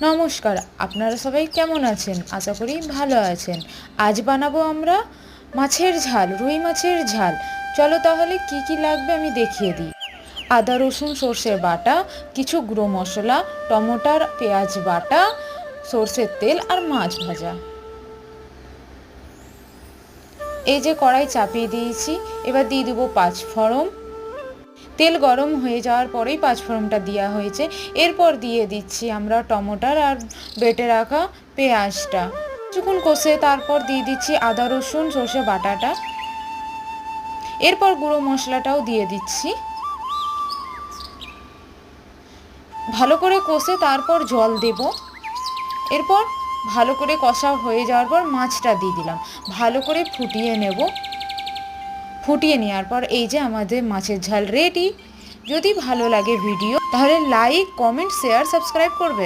নমস্কার, আপনারা সবাই কেমন আছেন? আশা করি ভালো আছেন। আজ বানাবো আমরা মাছের ঝাল, রুই মাছের ঝাল। চলো তাহলে কি কি লাগবে আমি দেখিয়ে দিই। আদা রসুন সর্ষের বাটা, কিছু গুঁড়ো মশলা, টমেটোর পেঁয়াজ বাটা, সর্ষের তেল আর মাছ ভাজা। এই যে কড়াই চাপিয়ে দিয়েছি, এবার দিয়ে দেবো 5 ফোড়ন। তেল গরম হয়ে যাওয়ার পরেই 5 ফোড়নটা দেওয়া হয়েছে। এরপর দিয়ে দিচ্ছি আমরা টমেটোর আর বেটে রাখা পেঁয়াজটা। কিছুক্ষণ কষে তারপর দিয়ে দিচ্ছি আদা রসুন সর্ষে বাটাটা। এরপর গুঁড়ো মশলাটাও দিয়ে দিচ্ছি। ভালো করে কষে তারপর জল দেব। এরপর ভালো করে কষা হয়ে যাওয়ার পর মাছটা দিয়ে দিলাম। ভালো করে ফুটিয়ে নেব। ফুটিয়ে নেওয়ার পর এই যে আমাদের মাছের ঝাল রেডি। যদি ভালো লাগে ভিডিও তাহলে লাইক, কমেন্ট, শেয়ার, সাবস্ক্রাইব করবে।